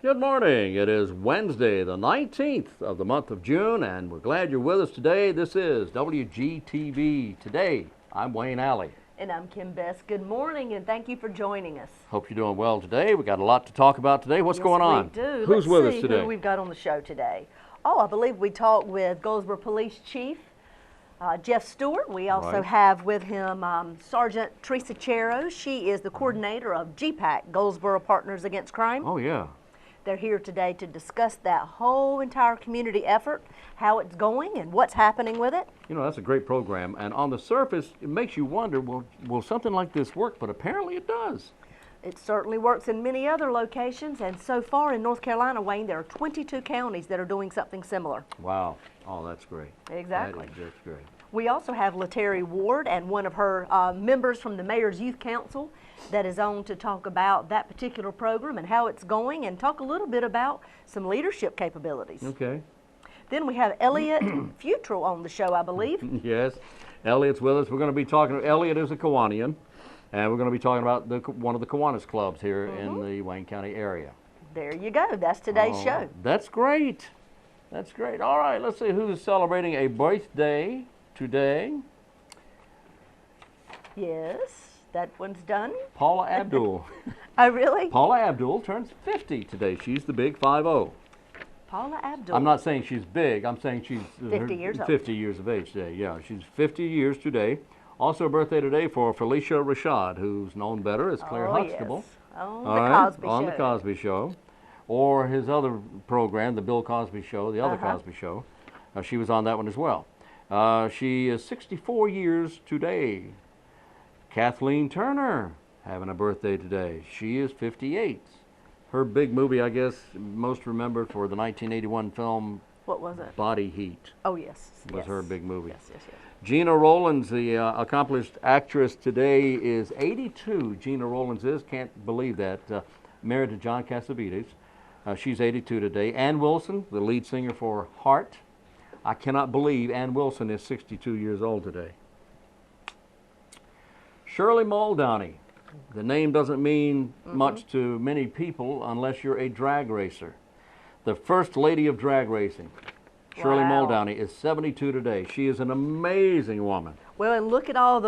Good morning. It is Wednesday, the 19th of the month of June, and we're glad you're with us today. This is WGTV Today. I'm Wayne Alley. And I'm Kim Best. Good morning, and thank you for joining us. Hope you're doing well today. We got a lot to talk about today. What's going on? We do. Who's with us Let's see today? who we've got on the show today. Oh, I believe we talked with Goldsboro Police Chief Jeff Stewart. We also have with him Sergeant THERESA CHIERO. She is the coordinator of GPAC, Goldsboro Partners Against Crime. Oh, yeah. They're here today to discuss that whole entire community effort, how it's going and what's happening with it. You know, that's a great program. And on the surface, it makes you wonder, will something like this work? But apparently it does. It certainly works in many other locations. And so far in North Carolina, Wayne, there are 22 counties that are doing something similar. Wow. Oh, that's great. Exactly. That's great. We also have LATERRIE Ward and one of her members from the Mayor's Youth Council that is on to talk about that particular program and how it's going and talk a little bit about some leadership capabilities. Okay. Then we have ELLIOTT FUTRELL on the show, I believe. Yes. Elliott's with us. We're going to be talking, Elliott is a Kiwanian, and we're going to be talking about one of the Kiwanis clubs here in the Wayne County area. There you go. That's today's show. That's great. That's great. All right, let's see who's celebrating a birthday today. Yes, that one's done. Paula Abdul. Oh, really? Paula Abdul turns 50 today. She's the big 5-0. Paula Abdul. I'm not saying she's big. I'm saying she's 50 years old. 50 years of age today. Yeah, she's 50 years today. Also a birthday today for Felicia Rashad, who's known better as Claire Huxtable. Yes. On the Cosby Show. On the Cosby Show. Or his other program, the Bill Cosby Show, the other Cosby Show. She was on that one as well. She is 64 years today. Kathleen Turner having a birthday today. She is 58. Her big movie, I guess, most remembered for the 1981 film. What was it? Body Heat. Oh, yes. Was her big movie. Yes, yes, yes. Gina Rollins, the accomplished actress today, is 82. Gina Rollins is, can't believe that. Married to John Cassavetes. She's 82 today. Ann Wilson, the lead singer for Heart. I cannot believe Ann Wilson is 62 years old today. Shirley Muldowney. The name doesn't mean much to many people unless you're a drag racer. The first lady of drag racing. Shirley Muldowney is 72 today. She is an amazing woman. Well, and look at all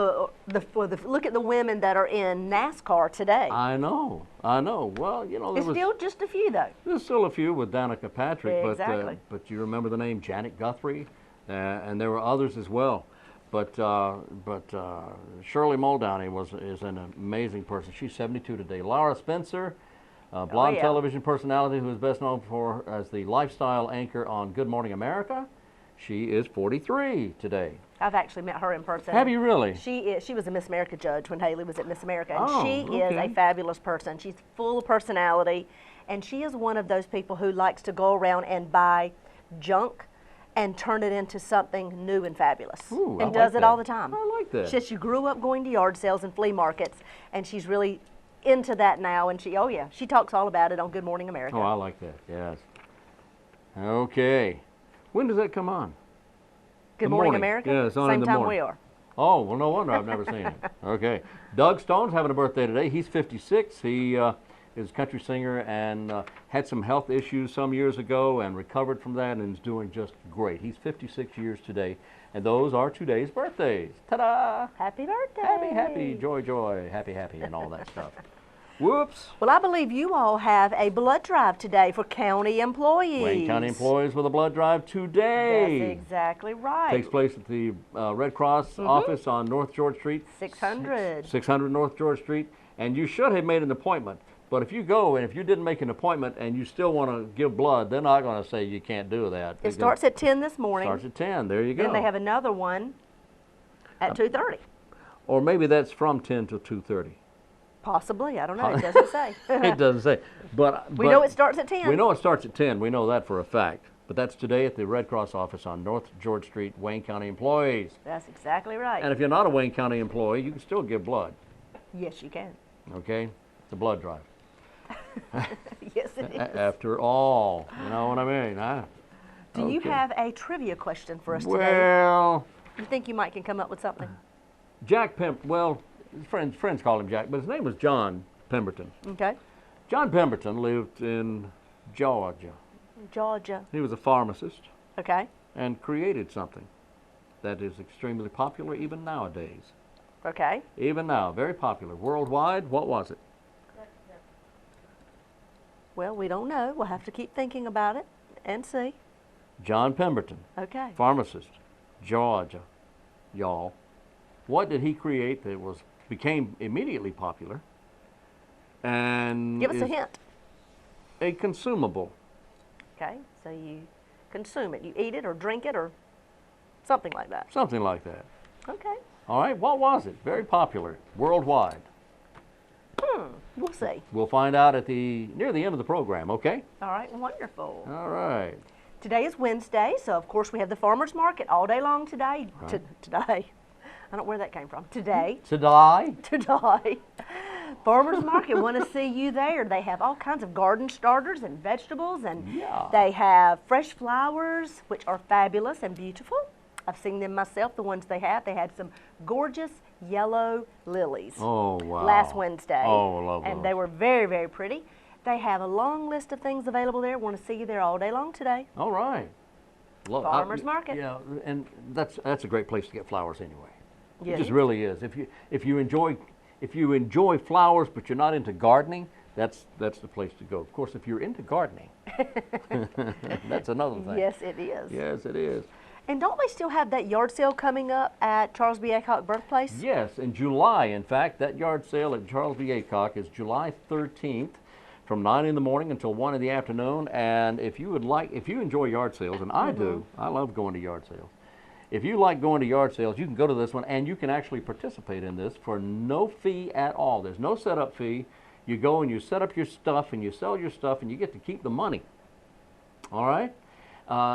look at the women that are in NASCAR today. I know. Well, you know, there's still just a few though. There's still a few with Danica Patrick, exactly. But you remember the name Janet Guthrie, and there were others as well. But Shirley Muldowney is an amazing person. She's 72 today. Laura Spencer, blonde television personality who is best known for as the lifestyle anchor on Good Morning America. She is 43 today. I've actually met her in person. Have you really? She was a Miss America judge when Haley was at Miss America, and Oh, she is a fabulous person. She's full of personality, and she is one of those people who likes to go around and buy junk and turn it into something new and fabulous. Ooh, and does it all the time. I like that. She says she grew up going to yard sales and flea markets, and she's really into that now, and she talks all about it on Good Morning America. Oh, I like that, yes. Okay. When does that come on? Good Morning America? Yeah, it's on Same in the time morning. we are. Oh, well, no wonder I've never seen it. Okay. Doug Stone's having a birthday today. He's 56. He is a country singer and had some health issues some years ago and recovered from that and is doing just great. He's 56 years today, and those are today's birthdays. Ta-da! Happy birthday! Happy, joy, happy, and all that stuff. Whoops. Well, I believe you all have a blood drive today for county employees. Wayne County employees with a blood drive today. That's exactly right. Takes place at the Red Cross office on North George Street. 600. 600 North George Street. And you should have made an appointment. But if you go and if you didn't make an appointment and you still want to give blood, they're not going to say you can't do that. It starts at 10 this morning. Starts at 10. There you go. Then they have another one at 2:30. Or maybe that's from 10 to 2:30. Possibly. I don't know. It doesn't say. It doesn't say. But we know it starts at 10. We know it starts at 10. We know that for a fact. But that's today at the Red Cross office on North George Street, Wayne County employees. That's exactly right. And if you're not a Wayne County employee, you can still give blood. Yes, you can. Okay? It's a blood drive. Yes, it is. After all, you know what I mean, huh? Do you have a trivia question for us today? Well, You think you might can come up with something? Jack well, his friends call him Jack, but his name was John Pemberton. Okay. John Pemberton lived in Georgia. Georgia. He was a pharmacist Okay. and created something that is extremely popular even nowadays. Okay. Even now, very popular. Worldwide, what was it? Well, we don't know. We'll have to keep thinking about it and see. John Pemberton, Okay. pharmacist, Georgia, y'all. What did he create that became immediately popular and Give us a is hint. a consumable? Okay. So you consume it. You eat it or drink it or something like that. Something like that. Okay. All right, what was it? Very popular worldwide. We'll see. We'll find out near the end of the program, okay? All right. Wonderful. All right. Today is Wednesday, so of course we have the farmers market all day long today. Right. Today. I don't know where that came from. Today. Today? Today. Farmers market, want to see you there. They have all kinds of garden starters and vegetables, and Yeah. they have fresh flowers, which are fabulous and beautiful. I've seen them myself, the ones they have. They had some gorgeous yellow lilies Oh, wow. last Wednesday. Oh, I love and those. they were very, very pretty. They have a long list of things available there. Want to see you there all day long today. All right. Farmers market. Yeah, and that's a great place to get flowers anyway. Yeah, It just it really is. If you enjoy flowers but you're not into gardening, that's the place to go. Of course, if you're into gardening, that's another thing. Yes, it is. Yes, it is. And don't they still have that yard sale coming up at Charles B. Aycock Birthplace? Yes, in July, in fact, that yard sale at Charles B. Aycock is July 13th from 9 in the morning until 1 in the afternoon. And if you enjoy yard sales, and I do, I love going to yard sales. If you like going to yard sales, you can go to this one and you can actually participate in this for no fee at all. There's no setup fee. You go and you set up your stuff and you sell your stuff and you get to keep the money. All right?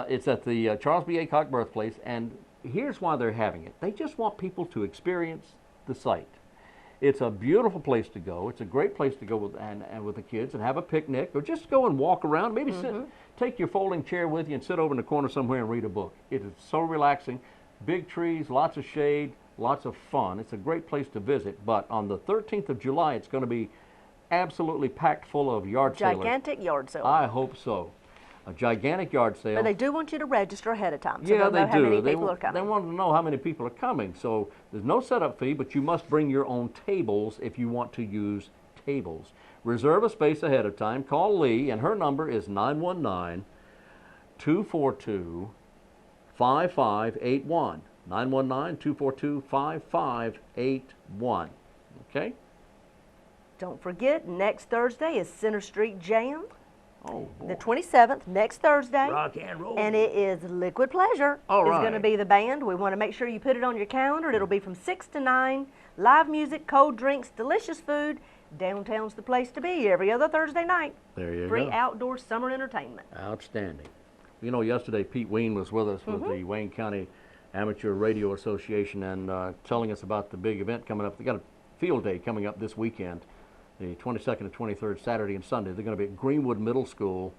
It's at the Charles B. Aycock Birthplace, and here's why they're having it. They just want people to experience the site. It's a beautiful place to go. It's a great place to go with the kids and have a picnic, or just go and walk around. Maybe take your folding chair with you and sit over in the corner somewhere and read a book. It is so relaxing. Big trees, lots of shade, lots of fun. It's a great place to visit. But on the 13th of July, it's going to be absolutely packed full of yard sailors. Gigantic yard sale. I hope so. A gigantic yard sale. But they do want you to register ahead of time, so Yeah, they'll they know how do. many They people are coming. They want to know how many people are coming. So there's no setup fee, but you must bring your own tables if you want to use tables. Reserve a space ahead of time. Call Lee, and her number is 919-242-5581. 919-242-5581. Okay? Don't forget, next Thursday is Center Street Jam. Oh, boy. The 27th, next Thursday. Rock and roll. And it is Liquid Pleasure. All It's right. going to be the band. We want to make sure you put it on your calendar. It'll be from 6 to 9. Live music, cold drinks, delicious food. Downtown's the place to be every other Thursday night. There you Free go. outdoor summer entertainment. Outstanding. You know, yesterday Pete Ween was with us with the Wayne County Amateur Radio Association and telling us about the big event coming up. They got a field day coming up this weekend, the 22nd and 23rd, Saturday and Sunday. They're going to be at Greenwood Middle School,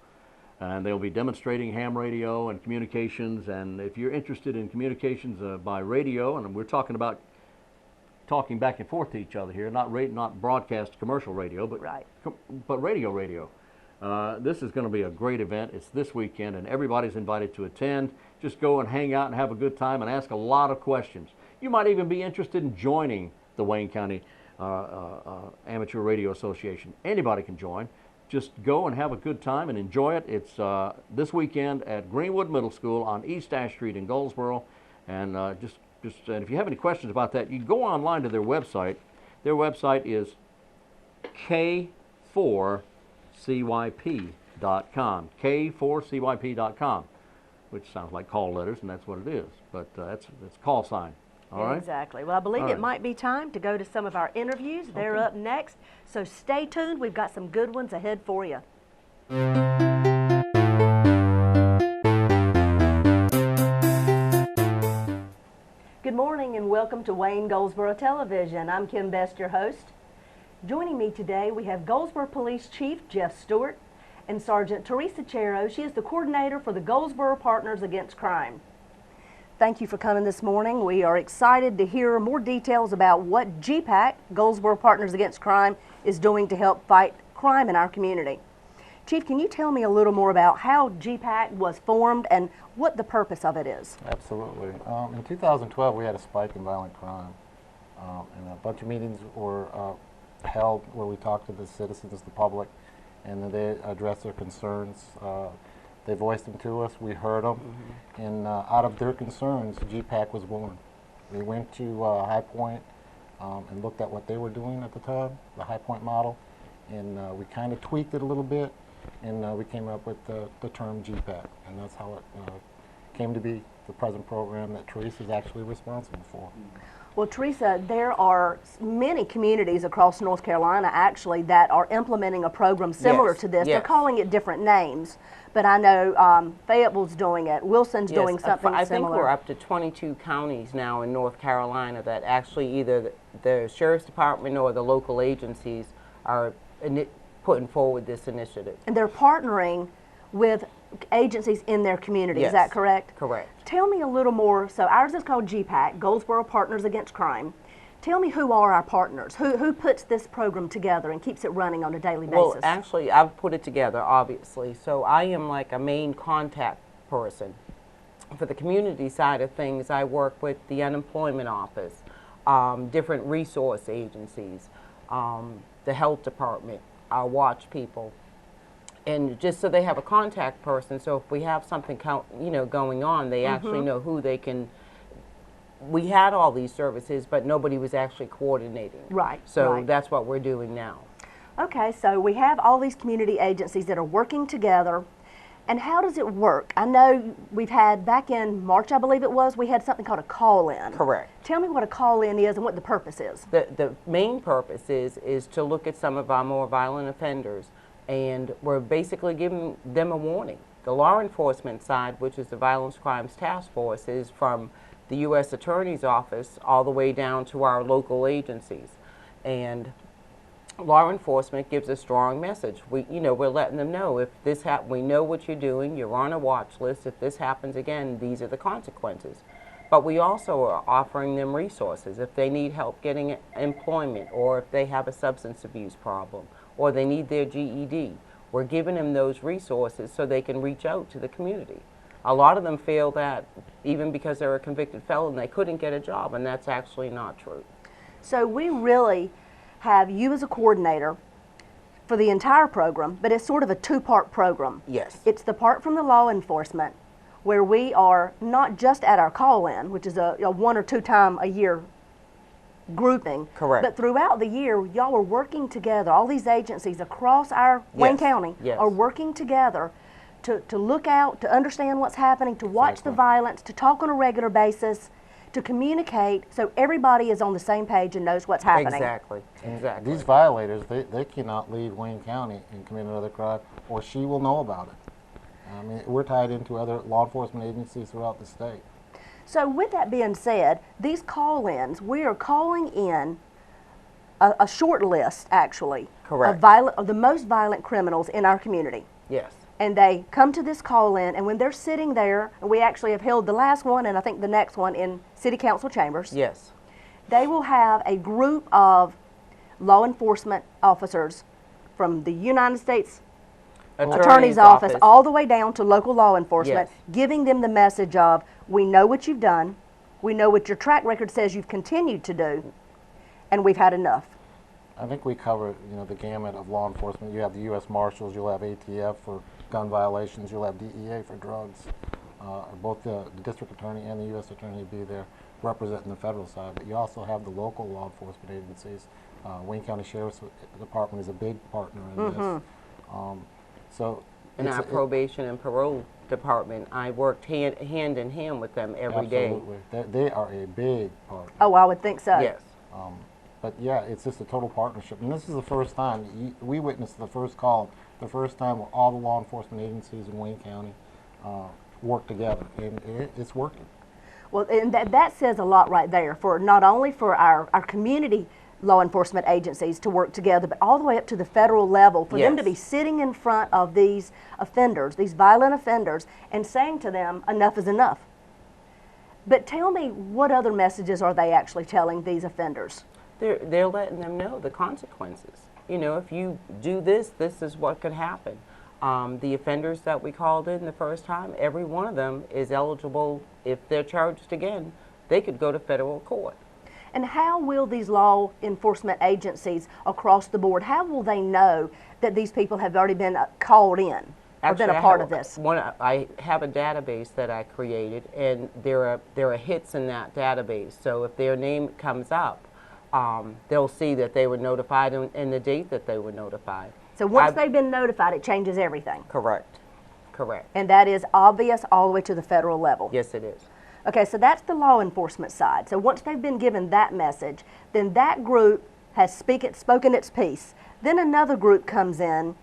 and they'll be demonstrating ham radio and communications. And if you're interested in communications by radio, and we're talking about talking back and forth to each other here, not broadcast commercial radio, but Right. but radio. This is going to be a great event. It's this weekend, and everybody's invited to attend. Just go and hang out and have a good time and ask a lot of questions. You might even be interested in joining the Wayne County Amateur Radio Association. Anybody can join. Just go and have a good time and enjoy it. It's this weekend at Greenwood Middle School on East Ash Street in Goldsboro. And and if you have any questions about that, you can go online to their website. Their website is K4CYP.com. K4CYP.com, which sounds like call letters, and that's what it is. But that's call sign. All right? Exactly. Well, I believe All it right. might be time to go to some of our interviews. They're up next. So stay tuned. We've got some good ones ahead for you. Good morning and welcome to Wayne Goldsboro Television. I'm Kim Best, your host. Joining me today, we have Goldsboro Police Chief Jeff Stewart and Sergeant THERESA CHIERO. She is the coordinator for the Goldsboro Partners Against Crime. Thank you for coming this morning. We are excited to hear more details about what GPAC, Goldsboro Partners Against Crime, is doing to help fight crime in our community. Chief, can you tell me a little more about how GPAC was formed and what the purpose of it is? Absolutely. In 2012, we had a spike in violent crime, and a bunch of meetings were held where we talked to the citizens, the public, and they addressed their concerns. They voiced them to us. We heard them, and out of their concerns, GPAC was born. We went to High Point and looked at what they were doing at the time, the High Point model, and we kind of tweaked it a little bit, and we came up with the term GPAC, and that's how it came to be the present program that THERESA is actually responsible for. Well, THERESA, there are many communities across North Carolina actually that are implementing a program similar to this. They're calling it different names, but I know Fayetteville's doing it, Wilson's doing something I similar. think we're up to 22 counties now in North Carolina that actually either the Sheriff's Department or the local agencies are putting forward this initiative. And they're partnering with agencies in their community, is that correct? Correct. Tell me a little more. So ours is called GPAC, Goldsboro Partners Against Crime. Tell me who are our partners? Who puts this program together and keeps it running on a daily basis? Well, actually, I've put it together, obviously. So I am like a main contact person. For the community side of things, I work with the unemployment office, different resource agencies, the health department, our watch people. And just so they have a contact person, so if we have something going on, they actually know who they can. We had all these services, but nobody was actually coordinating. Right. So that's what we're doing now. Okay, so we have all these community agencies that are working together. And how does it work? I know we've had, back in March, I believe it was, we had something called a call-in. Correct. Tell me what a call-in is and what the purpose is. The main purpose is to look at some of our more violent offenders, and we're basically giving them a warning. The law enforcement side, which is the Violence Crimes Task Force, is from the U.S. Attorney's Office all the way down to our local agencies. And law enforcement gives a strong message. We're letting them know if this we know what you're doing, you're on a watch list. If this happens again, these are the consequences. But we also are offering them resources if they need help getting employment, or if they have a substance abuse problem, or they need their GED. We're giving them those resources so they can reach out to the community. A lot of them feel that even because they're a convicted felon, they couldn't get a job, and that's actually not true. So we really have you as a coordinator for the entire program, but it's sort of a two-part program. Yes. It's the part from the law enforcement where we are not just at our call-in, which is a 1 or 2 time a year grouping. Correct. But throughout the year, y'all are working together. All these agencies across our Wayne County are working together to look out, to understand what's happening, to watch the violence, to talk on a regular basis, to communicate so everybody is on the same page and knows what's happening. Exactly. Exactly. These violators, they cannot leave Wayne County and commit another crime, or she will know about it. I mean, we're tied into other law enforcement agencies throughout the state. So with that being said, these call-ins, we are calling in a short list, actually, Correct. of the most violent criminals in our community. Yes. And they come to this call-in, and when they're sitting there, and we actually have held the last one and I think the next one in City Council chambers. Yes. They will have a group of law enforcement officers from the United States Attorney's Office all the way down to local law enforcement, giving them the message of, we know what you've done, we know what your track record says you've continued to do, and we've had enough. I think we cover, the gamut of law enforcement. You have the U.S. Marshals, you'll have ATF for gun violations, you'll have DEA for drugs. Both the district attorney and the U.S. attorney will be there representing the federal side, but you also have the local law enforcement agencies. Wayne County Sheriff's Department is a big partner in this. In our probation and parole department, I worked hand in hand with them every day. Absolutely. They are a big partner. Oh, I would think so. Yes. But yeah, it's just a total partnership. And this is the first time, we witnessed the first call, the first time where all the law enforcement agencies in Wayne County work together, and it's working. Well, and that says a lot right there, for not only for our community law enforcement agencies to work together, but all the way up to the federal level, for them to be sitting in front of these offenders, these violent offenders, and saying to them, enough is enough. But tell me, what other messages are they actually telling these offenders? They're letting them know the consequences. If you do this, this is what could happen. The offenders that we called in the first time, every one of them is eligible. If they're charged again, they could go to federal court. And how will these law enforcement agencies across the board, how will they know that these people have already been called in or been a part of this? I have a database that I created, and there are hits in that database. So if their name comes up, they'll see that they were notified and the date that they were notified. So once they've been notified, it changes everything. Correct. Correct. And that is obvious all the way to the federal level. Yes, it is. Okay, so that's the law enforcement side. So once they've been given that message, then that group has spoken its piece. Then another group comes in,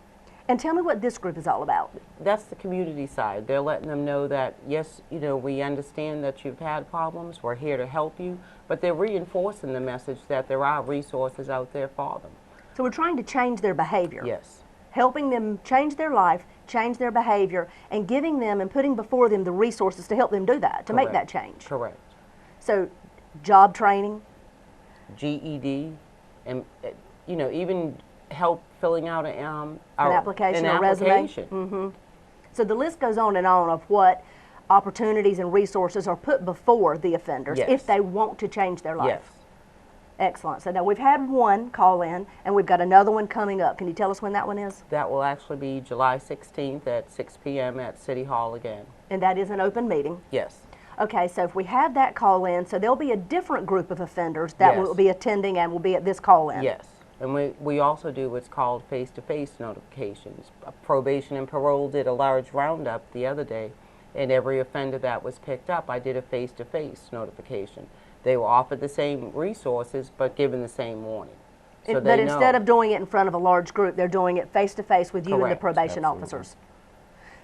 and tell me what this group is all about. That's the community side. They're letting them know that, yes, you know, we understand that you've had problems. We're here to help you. But they're reinforcing the message that there are resources out there for them. So we're trying to change their behavior. Yes. Helping them change their life, change their behavior, and giving them and putting before them the resources to help them do that, to make that change. Correct. So job training. GED, and you know, even help filling out an application, a resume. application. So the list goes on and on of what opportunities and resources are put before the offenders Yes. if they want to change their life. Yes. Excellent. So now we've had one call in, and we've got another one coming up. Can you tell us when that one is? That will actually be July 16th at 6 p.m. at City Hall again. And that is an open meeting. Yes. Okay, so if we have that call in, so there'll be a different group of offenders that Yes. will be attending and will be at this call in. Yes. And we also do what's called face-to-face notifications. Probation and parole did a large roundup the other day, and every offender that was picked up, I did a face-to-face notification. They were offered the same resources, but given the same warning. So But instead of doing it in front of a large group, they're doing it face-to-face with you and the Correct. probation Absolutely. officers.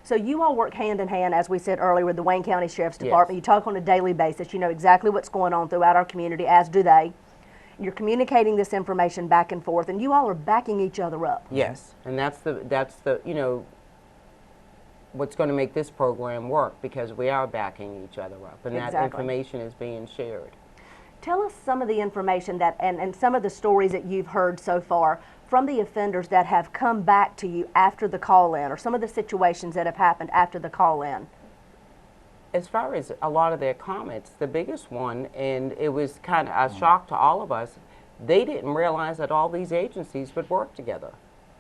So you all work hand in hand, as we said earlier, with the Wayne County Sheriff's Department. Yes. You talk on a daily basis. You know exactly what's going on throughout our community, as do they. You're communicating this information back and forth, and you all are backing each other up. Yes, and that's the you know, what's going to make this program work, because we are backing each other up, and that Exactly. information is being shared. Tell us some of the information that, and some of the stories that you've heard so far from the offenders that have come back to you after the call-in, or some of the situations that have happened after the call-in. As far as a lot of their comments, the biggest one, and it was kind of a shock to all of us, they didn't realize that all these agencies would work together.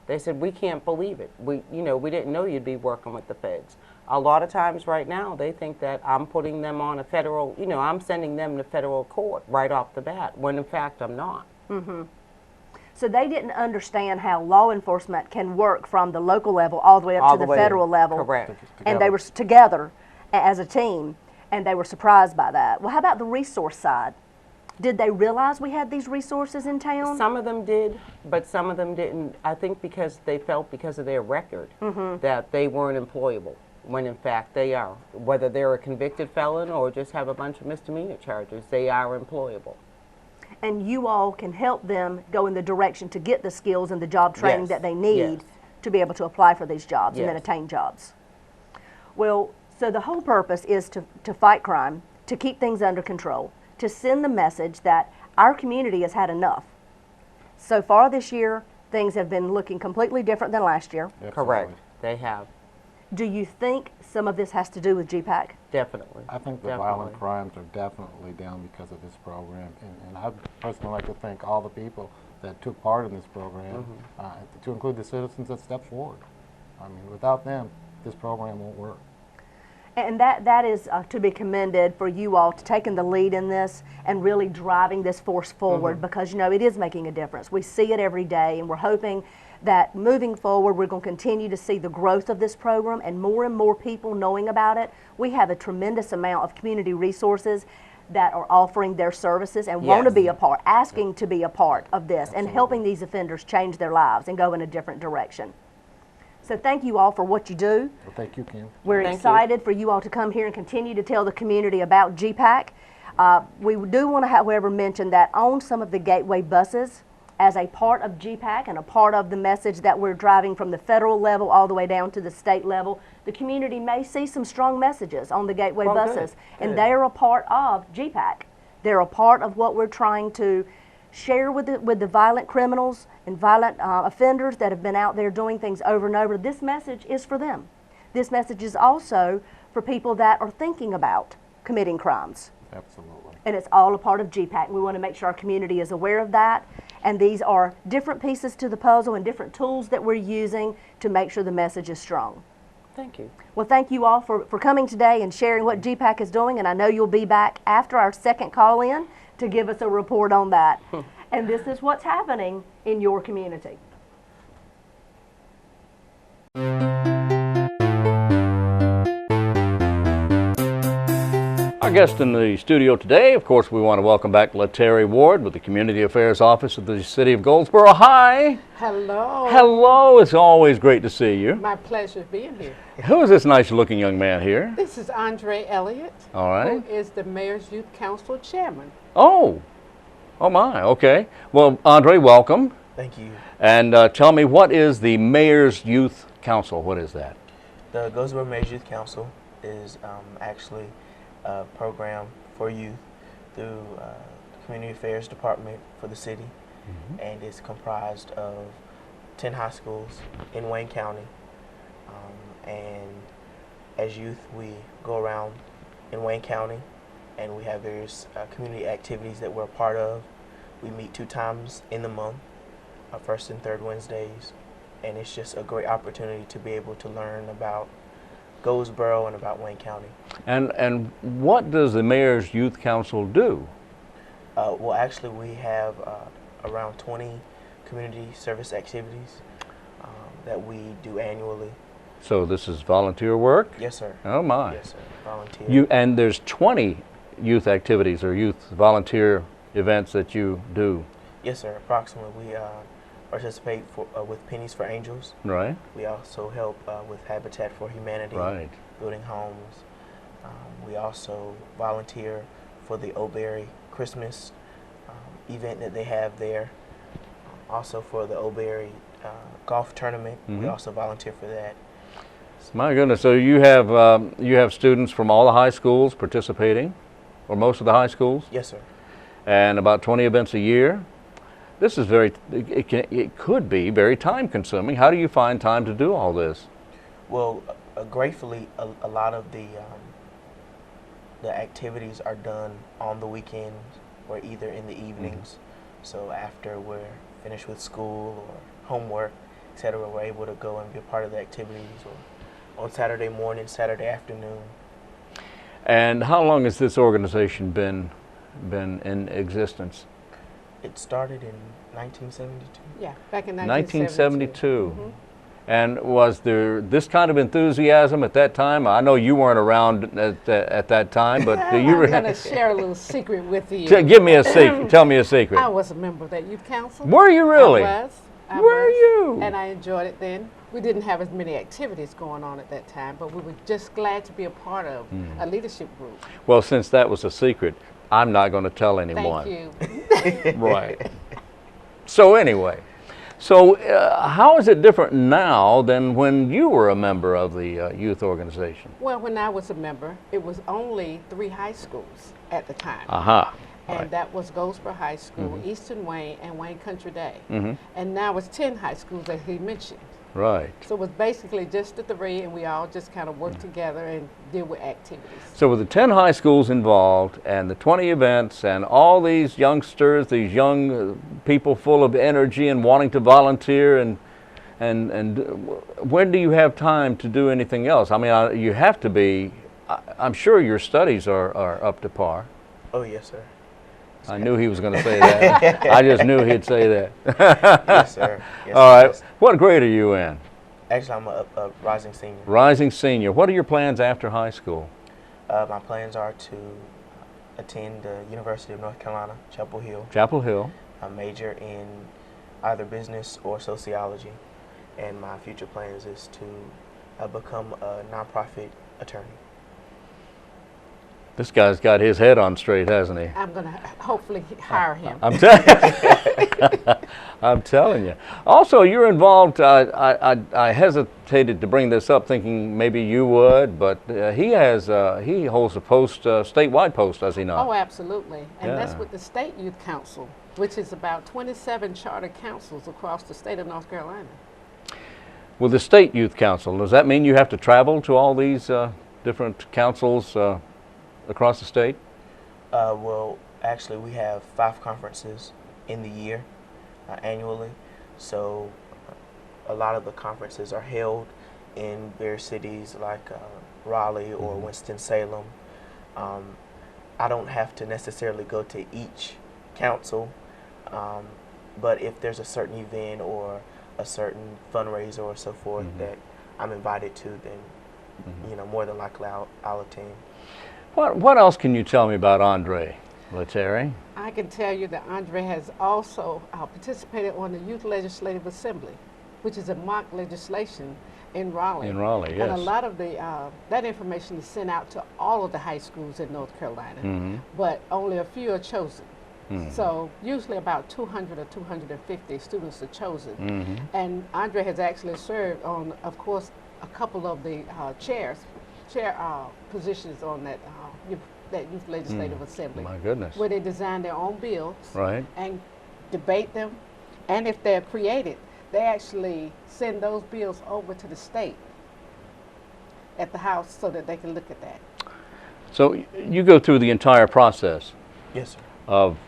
They said, we can't believe it. We didn't know you'd be working with the feds. A lot of times right now, they think that I'm putting them on a federal, I'm sending them to federal court right off the bat, when in fact I'm not. So they didn't understand how law enforcement can work from the local level all the way up All to the the way- federal level. Correct. And they were together as a team, and they were surprised by that. Well, how about the resource side? Did they realize we had these resources in town? Some of them did, but some of them didn't. I think because they felt, because of their record, that they weren't employable, when in fact they are. Whether they're a convicted felon or just have a bunch of misdemeanor charges, they are employable. And you all can help them go in the direction to get the skills and the job training Yes. that they need Yes. to be able to apply for these jobs and then Yes. attain jobs. Well, so the whole purpose is to fight crime, to keep things under control, to send the message that our community has had enough. So far this year, things have been looking completely different than last year. Correct. Absolutely. They have, Do you think some of this has to do with GPAC? definitely. I think the Definitely. violent crimes are definitely down because of this program, and I'd personally like to thank all the people that took part in this program, to include the citizens that stepped forward. I mean, without them, this program won't work. And that is to be commended for you all to taking the lead in this and really driving this force forward, because it is making a difference. We see it every day, and we're hoping that moving forward we're going to continue to see the growth of this program and more people knowing about it. We have a tremendous amount of community resources that are offering their services and want to Yes. be a part, asking to be a part of this and helping these offenders change their lives and go in a different direction. So thank you all for what you do. Well, thank you, Kim. We're Thank you. excited for you all to come here and continue to tell the community about GPAC. We do want to, however, mention that on some of the gateway buses, as a part of GPAC and a part of the message that we're driving from the federal level all the way down to the state level, the community may see some strong messages on the gateway Oh, good, buses, and good. they are a part of GPAC. They're a part of what we're trying to Share with the violent criminals and violent offenders that have been out there doing things over and over. This message is for them. This message is also for people that are thinking about committing crimes. Absolutely. And it's all a part of GPAC. We want to make sure our community is aware of that. And these are different pieces to the puzzle and different tools that we're using to make sure the message is strong. Thank you. Well, thank you all for coming today and sharing what GPAC is doing. And I know you'll be back after our second call-in to give us a report on that. And this is what's happening in your community. Our guest in the studio today, of course, we want to welcome back LATERRIE Ward with the Community Affairs Office of the City of Goldsboro. Hi. Hello. Hello. It's always great to see you. My pleasure being here. Who is this nice-looking young man here? This is Andre Elliott, All right. who is the Mayor's Youth Council Chairman. Oh. Oh, my. Okay. Well, Andre, welcome. Thank you. And tell me, what is the Mayor's Youth Council? What is that? The Goldsboro Mayor's Youth Council is actually a program for youth through the Community Affairs Department for the city, and it's comprised of 10 high schools in Wayne County. And as youth, we go around in Wayne County, and we have various community activities that we're a part of. We meet 2 times in the month, first and third Wednesdays, and it's just a great opportunity to be able to learn about Goldsboro and about Wayne County. And what does the Mayor's Youth Council do? Well, actually, we have around 20 community service activities that we do annually. So this is volunteer work? Yes, sir. Oh, my. Yes, sir. Volunteer. And there's 20 youth activities or youth volunteer events that you do, Yes, sir. Approximately, we participate with Pennies for Angels. right? We also help with Habitat for Humanity, Right. building homes. We also volunteer for the Oberry Christmas event that they have there. Also for the Oberry golf tournament, we also volunteer for that. My goodness, so you have students from all the high schools participating, or most of the high schools, Yes, sir. and about 20 events a year. This is it could be very time consuming. How do you find time to do all this? Well, gratefully, a lot of the activities are done on the weekends or either in the evenings. So after we're finished with school or homework, etc., we're able to go and be a part of the activities, or on Saturday morning, Saturday afternoon. And how long has this organization been in existence? It started in 1972. Yeah, back in 1972. And was there this kind of enthusiasm at that time? I know you weren't around at that time, but you were. I'm going to share a little secret with you. Give me a secret. Tell me a secret. I was a member of that youth council. Were you really? I was. Were you? And I enjoyed it then. We didn't have as many activities going on at that time, but we were just glad to be a part of a leadership group. Well, since that was a secret, I'm not going to tell anyone. Thank you. Right. So anyway, how is it different now than when you were a member of the youth organization? Well, when I was a member, it was only 3 high schools at the time. Aha. And that was Goldsboro High School, Eastern Wayne, and Wayne Country Day. And now it's 10 high schools that he mentioned. Right. So it was basically just the 3, and we all just kind of work together and deal with activities. So with the 10 high schools involved and the 20 events and all these youngsters, these young people full of energy and wanting to volunteer, and when do you have time to do anything else? I mean, you have to be, I'm sure your studies are up to par. Oh, yes, sir. I knew he was going to say that. I just knew he'd say that. Yes, sir. Yes, All right. yes. What grade are you in? Actually, I'm a rising senior. Rising senior. What are your plans after high school? My plans are to attend the University of North Carolina, Chapel Hill. Chapel Hill. I major in either business or sociology, and my future plans is to become a nonprofit attorney. This guy's got his head on straight, hasn't he? I'm going to hopefully hire him. I'm telling you. Also, you're involved. I hesitated to bring this up, thinking maybe you would, but he holds a post, statewide post, does he not? Oh, absolutely. And that's Yeah. with the State Youth Council. which is about 27 charter councils across the state of North Carolina. With the State Youth Council, does that mean you have to travel to all these different councils across the state? Well, actually, we have 5 conferences in the year annually. So a lot of the conferences are held in various cities like Raleigh or Winston-Salem. I don't have to necessarily go to each council, but if there's a certain event or a certain fundraiser or so forth that I'm invited to, then you know, more than likely I'll attend. What else can you tell me about Andre LATERRIE? I can tell you that Andre has also participated on the Youth Legislative Assembly, which is a mock legislation in Raleigh. In Raleigh, yes. And a lot of the that information is sent out to all of the high schools in North Carolina, but only a few are chosen. So usually about 200 or 250 students are chosen. And Andre has actually served on, of course, a couple of the chair positions on that Youth Legislative Assembly. My goodness. Where they design their own bills Right. and debate them. And if they're created, they actually send those bills over to the state at the House so that they can look at that. So you go through the entire process Yes, sir. of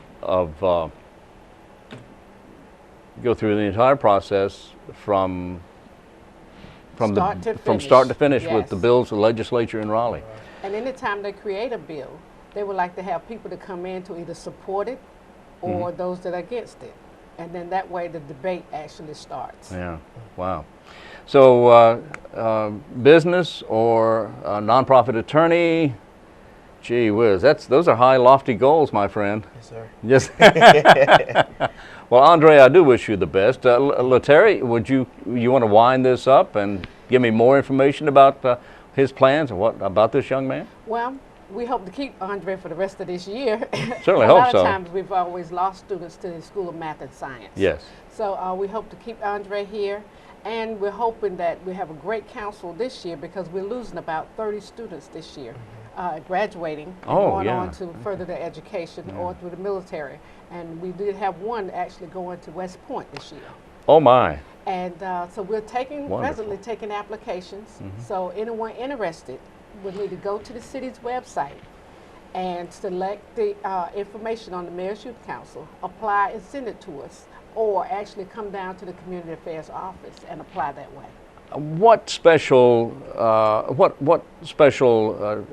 go through the entire process from Start to start to finish with yes. the bills of the legislature in Raleigh. And anytime they create a bill, they would like to have people to come in to either support it or those that are against it. And then that way the debate actually starts. Yeah, wow. So business or a nonprofit attorney, gee whiz, those are high, lofty goals, my friend. Yes, sir. Yes. Well, Andre, I do wish you the best. LATERRIE, would you want to wind this up and give me more information about his plans and what about this young man? Well, we hope to keep Andre for the rest of this year. Certainly a hope lot so. of times we've always lost students to the School of Math and Science. Yes. So we hope to keep Andre here, and we're hoping that we have a great council this year because we're losing about 30 students this year, graduating and going on to further their education or through the military. And we did have one actually going to West Point this year. Oh my. And so we're presently taking applications. So anyone interested would need to go to the city's website and select the information on the Mayor's Youth Council, apply and send it to us, or actually come down to the Community Affairs office and apply that way. What special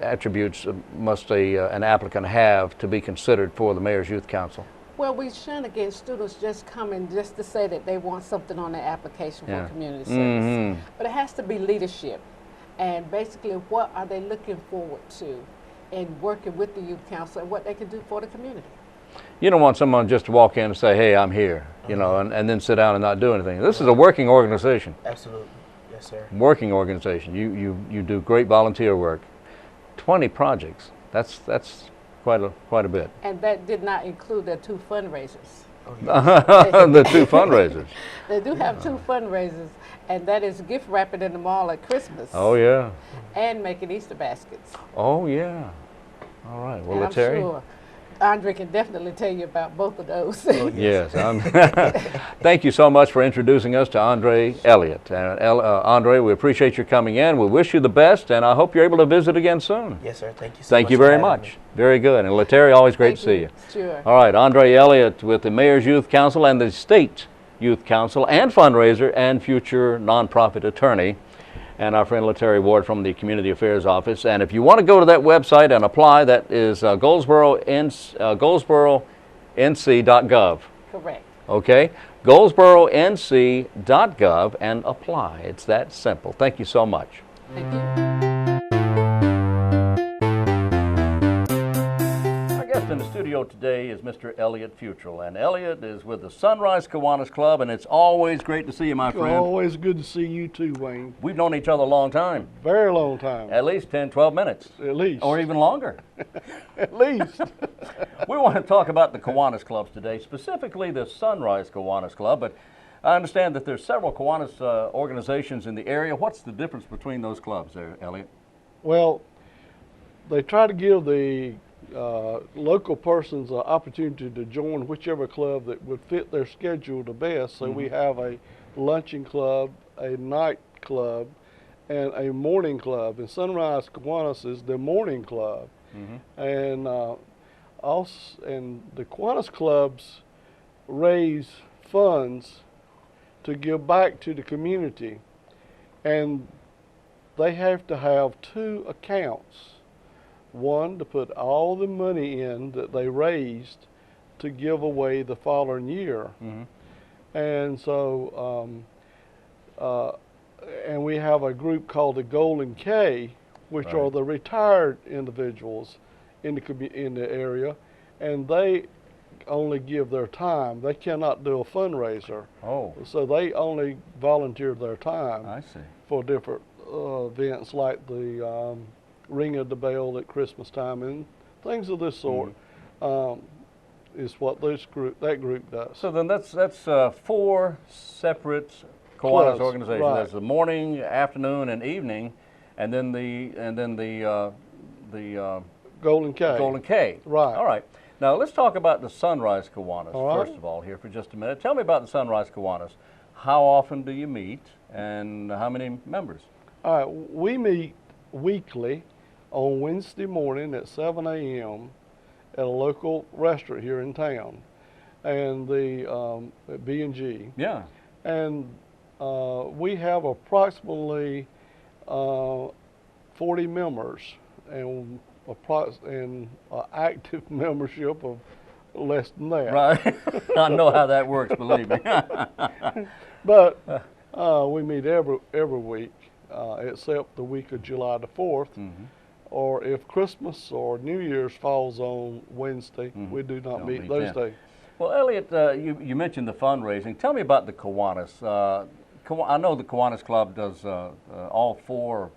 attributes must an applicant have to be considered for the Mayor's Youth Council? Well, we shun against students just coming just to say that they want something on their application for community service. But it has to be leadership. And basically, what are they looking forward to in working with the Youth Council and what they can do for the community? You don't want someone just to walk in and say, hey, I'm here, you know, and then sit down and not do anything. This is a working organization. Absolutely. Yes, sir. Working organization. You do great volunteer work. 20 projects. That's quite a bit. And that did not include their 2 fundraisers. Oh, yes. The 2 fundraisers. They do have 2 fundraisers, and that is gift wrapping in the mall at Christmas. Oh yeah. And making Easter baskets. Oh yeah. All right. Well, And I'm LATERRIE. sure Andre can definitely tell you about both of those. Yes. Thank you so much for introducing us to Andre Elliott. Andre, we appreciate your coming in. We wish you the best, and I hope you're able to visit again soon. Yes, sir. Thank you so much. Thank you very much. Very good. And LATERRIE, always great to see you. Sure. All right, Andre Elliott with the Mayor's Youth Council and the State Youth Council and fundraiser and future nonprofit attorney, and our friend LATERRIE Ward from the Community Affairs Office. And if you want to go to that website and apply, that is goldsboronc.gov. Correct. Okay? goldsboronc.gov and apply. It's that simple. Thank you so much. Thank you. Our guest in the studio today is Mr. Elliott Futrell, and Elliott is with the Sunrise Kiwanis Club, and it's always great to see you, my friend. Always good to see you too, Wayne. We've known each other a long time, Very long time, at least 10, 12 minutes, at least. or even longer. At least. We want to talk about the Kiwanis clubs today, specifically the Sunrise Kiwanis Club, but I understand that there's several Kiwanis organizations in the area. What's the difference between those clubs there, Elliott? Well, they try to give the local persons an opportunity to join whichever club that would fit their schedule the best. So we have a luncheon club, a night club, and a morning club. And Sunrise Kiwanis is the morning club. And and the Kiwanis clubs raise funds to give back to the community, and they have to have 2 accounts. One to put all the money in that they raised to give away the following year. And so and we have a group called the Golden K, which are the retired individuals in the area, and they only give their time. They cannot do a fundraiser. Oh. So they only volunteer their time I see. for different events like the ring of the bell at Christmas time and things of this sort. Is what that group does. So then that's 4 separate Kiwanis Clubs, organizations. right. There's the morning, afternoon, and evening, and then the Golden K. Golden K. Right. All right. Now let's talk about the Sunrise Kiwanis All right. first of all here for just a minute. Tell me about the Sunrise Kiwanis. How often do you meet, and how many members? All right, we meet weekly on Wednesday morning at 7 a.m. at a local restaurant here in town, and the at B&G. Yeah. And we have approximately 40 members, and active membership of less than that. Right. I know how that works, believe me. But we meet every week, except the week of July the 4th. Or if Christmas or New Year's falls on Wednesday, we do not meet those days. Well, Elliott, you mentioned the fundraising. Tell me about the Kiwanis. I know the Kiwanis Club does all 4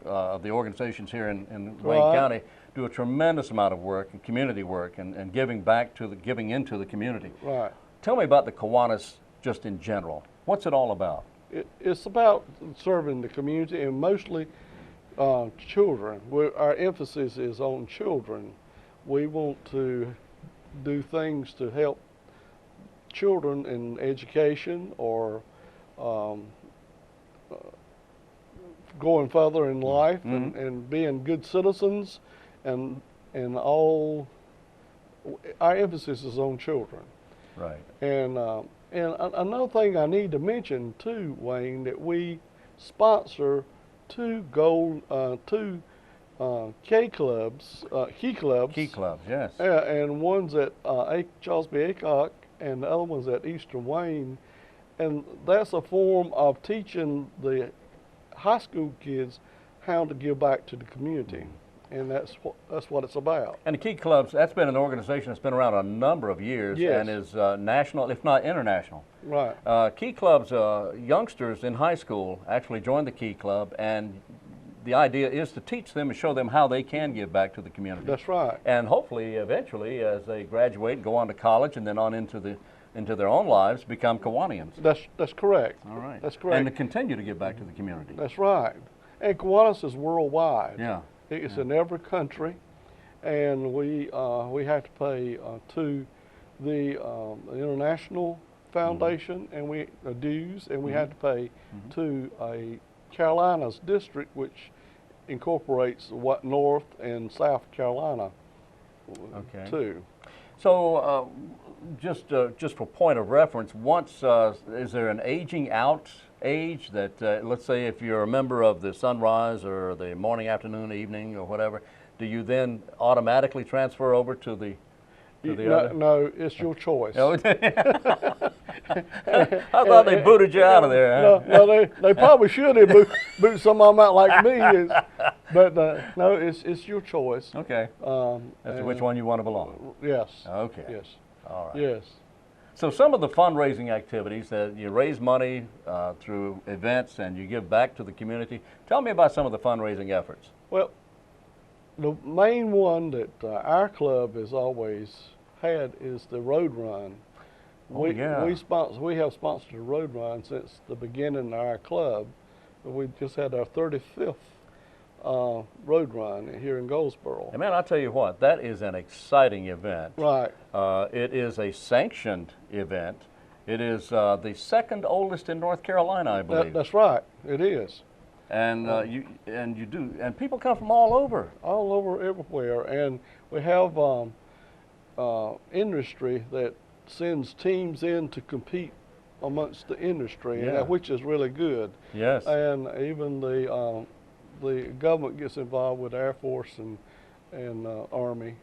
of the organizations here in Wayne County do a tremendous amount of work and community work and giving into the community. Right. Tell me about the Kiwanis just in general. What's it all about? It's about serving the community and mostly children. Our emphasis is on children. We want to do things to help children in education or going further in life and being good citizens, and all. Our emphasis is on children. Right. And another thing I need to mention too, Wayne, that we sponsor 2 K clubs, Key clubs. Key clubs, yes. And one's at Charlesby Aycock, and the other one's at Eastern Wayne, and that's a form of teaching the high school kids how to give back to the community, and that's what it's about. And the Key Clubs, that's been an organization that's been around a number of years and is national, if not international. Right. Key Clubs, youngsters in high school actually join the Key Club, and the idea is to teach them and show them how they can give back to the community. That's right. And hopefully, eventually, as they graduate and go on to college and then on into their own lives, become Kiwanians. That's correct. All right. That's correct. And to continue to give back to the community. That's right. And Kiwanis is worldwide. Yeah. It's in every country, and we have to pay to the International Foundation and we dues, and we have to pay to a Carolinas district, which incorporates what North and South Carolina too. So just for point of reference, is there an aging out age that, let's say if you're a member of the Sunrise or the morning, afternoon, evening, or whatever, do you then automatically transfer over to the other? No, it's your choice. I thought they booted you out of there. Huh? No, they probably should have boot some of them out like me, but no, it's your choice. Okay. As to which one you want to belong. Yes. Okay. Yes. All right. Yes. So some of the fundraising activities that you raise money through events and you give back to the community. Tell me about some of the fundraising efforts. Well, the main one that our club has always had is the road run. We have sponsored a road run since the beginning of our club. We just had our 35th road run here in Goldsboro. And man, I'll tell you what, that is an exciting event. Right. It is a sanctioned event. It is the second oldest in North Carolina, I believe. That's right. It is. And and people come from all over. All over, everywhere, and we have industry that sends teams in to compete amongst the industry, Yeah. which is really good. Yes. And even the government gets involved with Air Force and Army.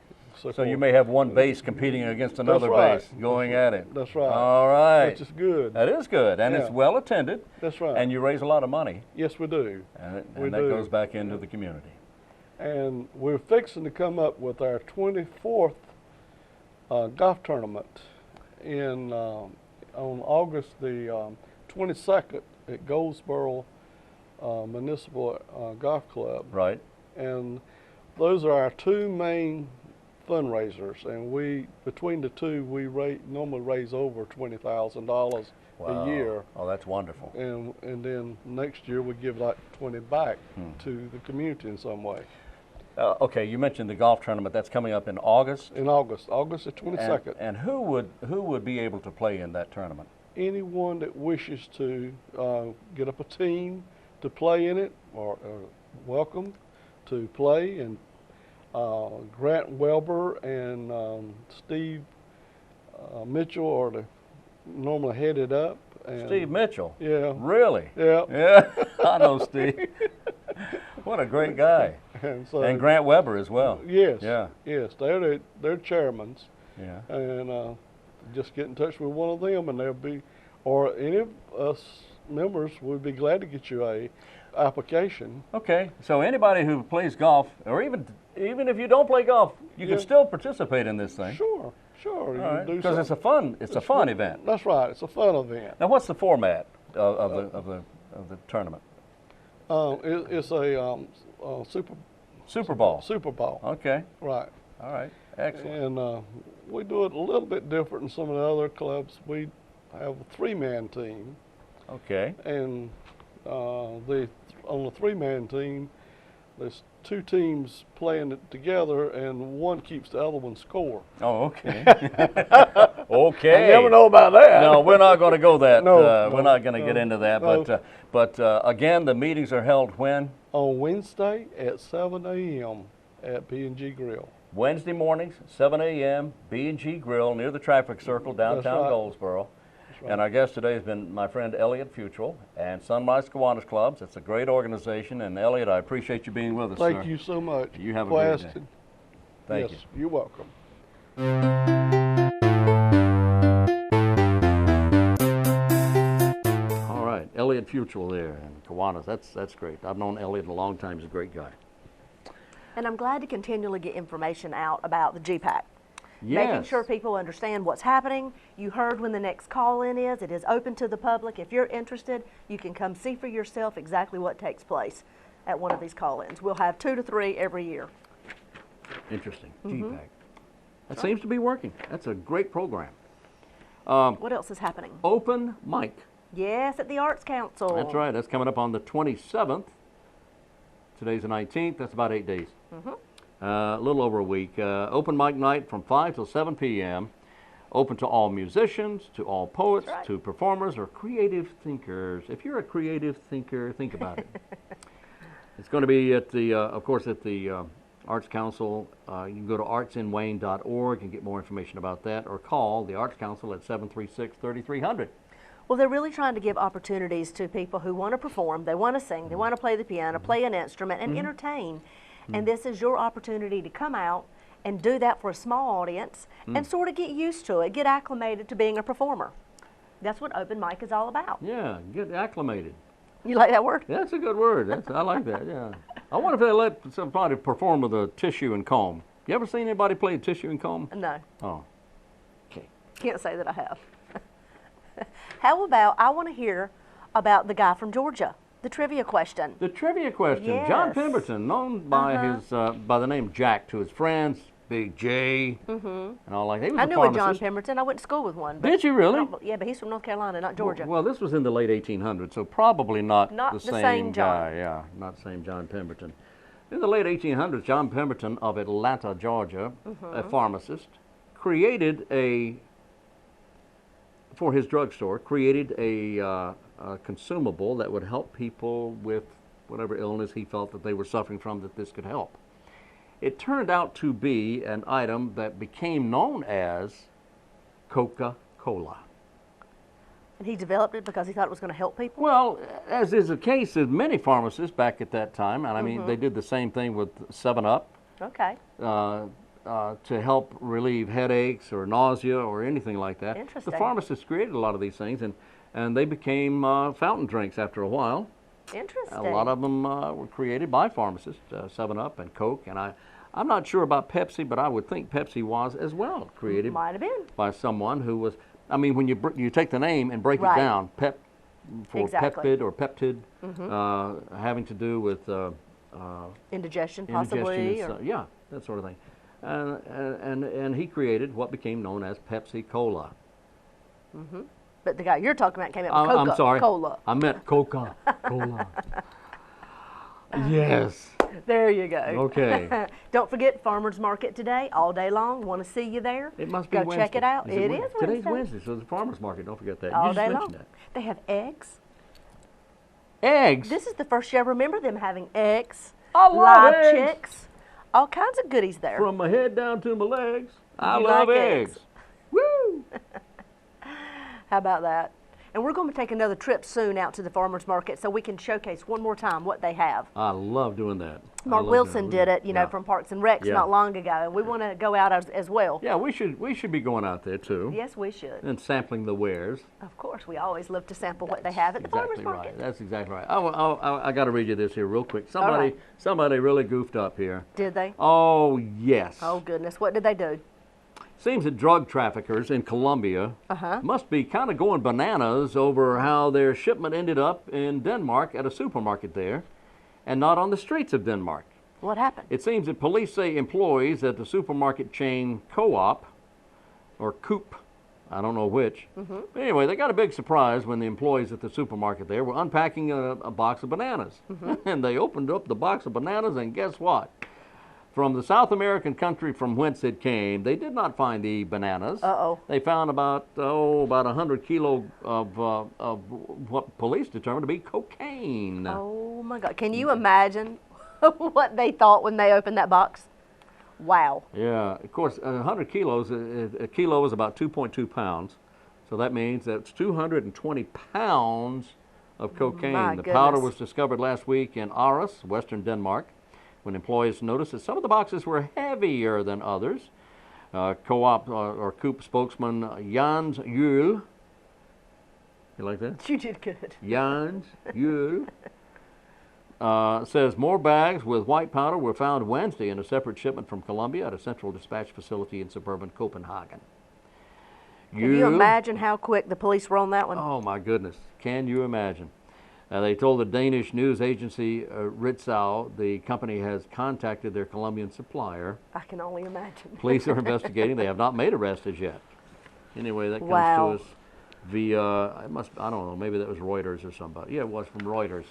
So you may have one base competing against another right. base, going at it. That's right. All right. Which is good. That is good, and Yeah. it's well attended. That's right. And you raise a lot of money, Yes, we do. and We that do. goes back into the community. And we're fixing to come up with our 24th golf tournament on August the 22nd at Goldsboro Municipal Golf Club. Right. And those are our two main fundraisers, and between the two we normally raise over $20,000 Wow. a year. Oh, that's wonderful. And then next year we give like 20 back to the community in some way. Okay, you mentioned the golf tournament. That's coming up in August. In August the 22nd. And who would be able to play in that tournament? Anyone that wishes to get up a team to play in it are welcome to play. And Grant Welber and Steve Mitchell are normally headed up. And Steve Mitchell. Yeah. Really? Yeah. Yeah. I know Steve. What a great guy. And Grant Weber as well. Yes. Yeah. Yes. They're chairmen. Yeah. And just get in touch with one of them, and they'll be, or any of us members would be glad to get you a application. Okay. So anybody who plays golf, or even if you don't play golf, you can still participate in this thing. Sure. Sure. All right. Because it's a fun event. That's right. It's a fun event. Now, what's the format of the tournament? It's a Super Bowl. Super Bowl. Okay. Right. All right. Excellent. And we do it a little bit different than some of the other clubs. We have a three-man team, Okay. and on the three-man team, there's two teams playing it together, and one keeps the other one score. Oh, okay. Okay. I never know about that. No, we're not going to go that. No, we're not going to get into that. no. But again, the meetings are held when? On Wednesday at 7 a.m. at B&G Grill. Wednesday mornings, 7 a.m., B&G Grill near the traffic circle downtown right. Goldsboro. right. And our guest today has been my friend Elliott Futrell and Sunrise Kiwanis Clubs. It's a great organization. And Elliott, I appreciate you being with us, sir. Thank you so much. You have a for great asking. day. Thank Yes, you're welcome. All right, Elliott Futrell there and Kiwanis. That's great. I've known Elliott a long time. He's a great guy. And I'm glad to continually get information out about the GPAC. Yes. Making sure people understand what's happening. You heard when the next call-in is. It is open to the public. If you're interested, you can come see for yourself exactly what takes place at one of these call-ins. We'll have 2 to 3 every year. Interesting. GPAC. That seems to be working. That's a great program. What else is happening? Open mic. Yes, at the Arts Council. That's right. That's coming up on the 27th. Today's the 19th. That's about 8 days. A little over a week. Open mic night from 5 till 7 p.m. Open to all musicians, to all poets, That's right. to performers, or creative thinkers. If you're a creative thinker, think about it. It's going to be at the, of course, at the Arts Council. You can go to artsinwayne.org and get more information about that, or call the Arts Council at 736-3300. Well, they're really trying to give opportunities to people who want to perform, they want to sing, they want to play the piano, play an instrument, and entertain. And this is your opportunity to come out and do that for a small audience and sort of get used to it, get acclimated to being a performer. That's what open mic is all about. Yeah, get acclimated. You like that word? That's a good word. I like that, yeah. I wonder if they let somebody perform with a tissue and comb. You ever seen anybody play tissue and comb? No, Oh, okay. can't say that I have. How about, I want to hear about the guy from Georgia, the trivia question. The trivia question. John Yes. Pemberton, known by his by the name Jack to his friends, Big J, and all like that. He was I a knew a John pharmacist. Pemberton. I went to school with one. but- Did you really? Yeah, but he's from North Carolina, not Georgia. Well, this was in the late 1800s, so probably not Not the the same same guy. John. Yeah, not the same John Pemberton. In the late 1800s, John Pemberton of Atlanta, Georgia, a pharmacist, created for his drugstore, created a consumable that would help people with whatever illness he felt that they were suffering from that this could help. It turned out to be an item that became known as Coca-Cola. And he developed it because he thought it was going to help people? Well, as is the case with many pharmacists back at that time, and I mean, they did the same thing with 7-Up Okay. to help relieve headaches or nausea or anything like that. Interesting. The pharmacists created a lot of these things, and they became fountain drinks after a while. Interesting. A lot of them were created by pharmacists, 7-Up and Coke, and I'm not sure about Pepsi, but I would think Pepsi was as well created Might have been. by someone who was, I mean, when you take the name and break Right. it down, Pep for Exactly. peptid or peptid, having to do with Indigestion, possibly. indigestion, yeah, that sort of thing. And he created what became known as Pepsi-Cola. But the guy you're talking about came up with I'm sorry. Coca-Cola. I meant Coca-Cola. Yes. There you go. Okay. Don't forget Farmers Market today, all day long. Want to see you there? It must be Go Wednesday. check it out. It is Today's Wednesday. Wednesday, so it's a farmer's market. Don't forget that. All You just day long. mentioned They have eggs. that. Eggs. This is the first year I remember them having eggs, I love live eggs. chicks, all kinds of goodies there. From my head down to my legs, I You love like eggs. eggs. Woo! How about that? And we're going to take another trip soon out to the farmers market so we can showcase one more time what they have. I love doing that. Mark Wilson did it, you know, from Parks and Recs Yeah. not long ago, and we want to go out as well. Yeah, we should be going out there too. Yes, we should. And sampling the wares. Of course, we always love to sample what they have at the farmers Exactly market. right. That's exactly right. I got to read you this here real quick. right. Somebody really goofed up here. Did they? Oh yes. Oh goodness, what did they do? Seems that drug traffickers in Colombia must be kind of going bananas over how their shipment ended up in Denmark at a supermarket there and not on the streets of Denmark. What happened? It seems that police say employees at the supermarket chain Co-op, or Coop, I don't know which. But anyway, they got a big surprise when the employees at the supermarket there were unpacking a box of bananas. And they opened up the box of bananas, and guess what? From the South American country from whence it came, they did not find the bananas. Uh-oh. They found about 100 kilo of what police determined to be cocaine. Oh my God, can you imagine what they thought when they opened that box? Wow. Yeah, of course, 100 kilos, a kilo is about 2.2 pounds. So that means that's 220 pounds of cocaine. My The powder goodness. was discovered last week in Aarhus, western Denmark, when employees noticed that some of the boxes were heavier than others. Co-op or Coop spokesman Jans Juhl, you like that? You did good. Jans Juhl says more bags with white powder were found Wednesday in a separate shipment from Colombia at a central dispatch facility in suburban Copenhagen. Can you imagine how quick the police were on that one? Oh my goodness, can you imagine? They told the Danish news agency Ritzau the company has contacted their Colombian supplier. I can only imagine. Police are investigating. They have not made arrests as yet. Anyway, that comes Wow. to us via, I don't know, maybe that was Reuters or somebody. Yeah, it was from Reuters.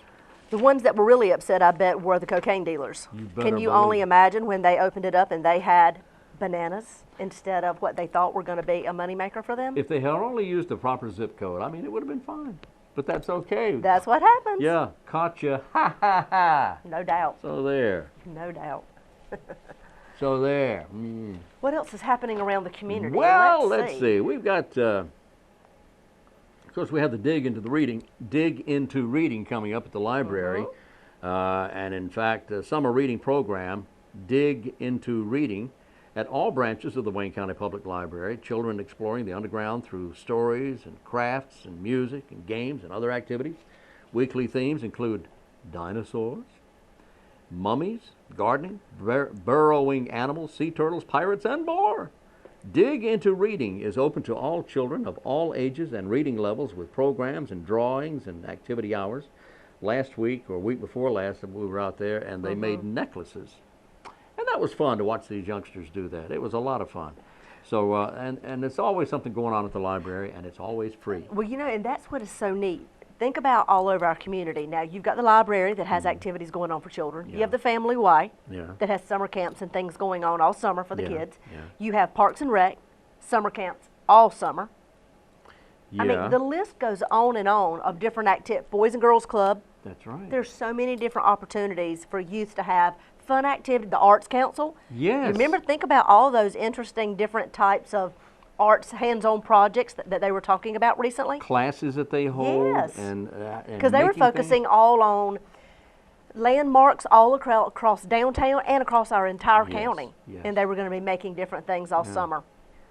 The ones that were really upset, I bet, were the cocaine dealers. You better Can you believe only it. imagine when they opened it up and they had bananas instead of what they thought were going to be a moneymaker for them? If they had only used the proper zip code, I mean, it would have been fine. But that's okay. That's what happens. Yeah, caught you. Ha ha ha. No doubt. So there. No doubt. So there. What else is happening around the community? Well, let's see. We've got, of course, we have the dig into reading coming up at the library, and in fact, the summer reading program, Dig into Reading, at all branches of the Wayne County Public Library. Children exploring the underground through stories and crafts and music and games and other activities. Weekly themes include dinosaurs, mummies, gardening, burrowing animals, sea turtles, pirates, and more. Dig into Reading is open to all children of all ages and reading levels with programs and drawings and activity hours. Last week or week before last, we were out there and they made necklaces. And that was fun to watch these youngsters do that. It was a lot of fun. So, and it's always something going on at the library, and it's always free. Well, you know, and that's what is so neat. think about all over our community. Now, you've got the library that has activities going on for children. You Yeah. have the Family Y Yeah. that has summer camps and things going on all summer for the Yeah, kids. yeah. You have Parks and Rec, summer camps all summer. Yeah. I mean, the list goes on and on of different activities. Boys and Girls Club. That's right. There's so many different opportunities for youth to have fun activity. The Arts Council. Yes. You remember, think about all those interesting different types of arts hands-on projects that they were talking about recently. Classes that they hold. Yes. And Because they were making things- focusing all on landmarks all across downtown and across our entire Yes, county. yes. And they were going to be making different things all summer.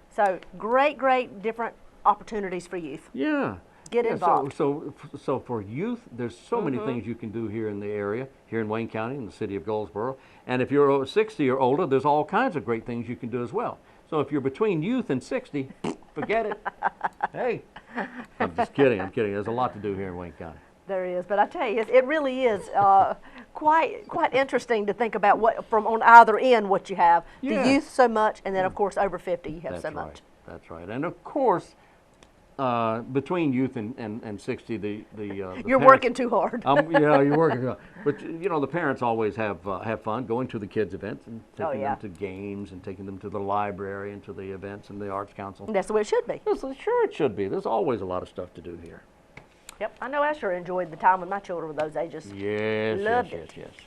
So great different opportunities for youth. Yeah. Get Yeah, involved. So for youth, there's so many things you can do here in the area, here in Wayne County, in the city of Goldsboro. And if you're 60 or older, there's all kinds of great things you can do as well. So if you're between youth and 60, forget it. Hey, I'm just kidding. I'm kidding. There's a lot to do here in Wayne County. There is, but I tell you, it really is quite interesting to think about what from on either end what you have. Yeah. The youth so much, and then of course over 50 you have That's so right. much. That's right. And of course, between youth and 60, the You're parents- working too hard. Yeah, you're working hard. But you know, the parents always have fun going to the kids' events and Oh, taking yeah. them to games and taking them to the library and to the events and the arts council. That's the way it should be. Yes, sure it should be. There's always a lot of stuff to do here. Yep, I know I sure enjoyed the time when my children were those ages. Yes, Loved yes, it. yes, yes.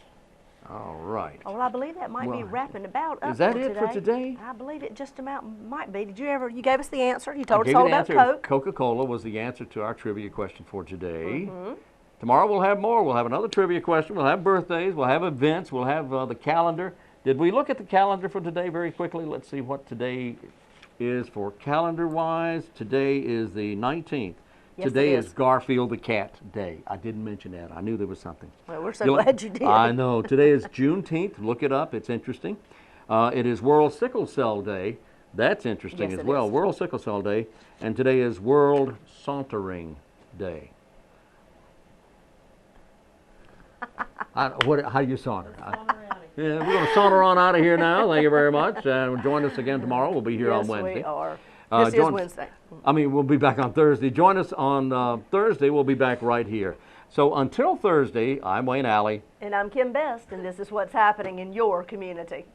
All right. Oh, well, I believe that might be Well, wrapping about up is that for it for today? I believe it just about might be. You gave us the answer. You told I us gave all you the about answer. Coke. Coca-Cola was the answer to our trivia question for today. Mm-hmm. Tomorrow we'll have more. We'll have another trivia question. We'll have birthdays. We'll have events. We'll have the calendar. Did we look at the calendar for today very quickly? Let's see what today is for calendar-wise. Today is the 19th. Yes, Today it is is. Garfield the Cat Day. I didn't mention that. I knew there was something. Well, we're so You'll- glad you did. I know. Today is Juneteenth. Look it up. It's interesting. It is World Sickle Cell Day. That's interesting Yes, as it well. is. World Sickle Cell Day. And today is World Sauntering Day. How do you saunter? Yeah, we're going to saunter on out of here now. Thank you very much. Join us again tomorrow. We'll be here yes, on Wednesday. we are. Uh, This is join- Wednesday. We'll be back on Thursday. Join us on Thursday. We'll be back right here. So until Thursday, I'm Wayne Alley. And I'm Kim Best, and this is what's happening in your community.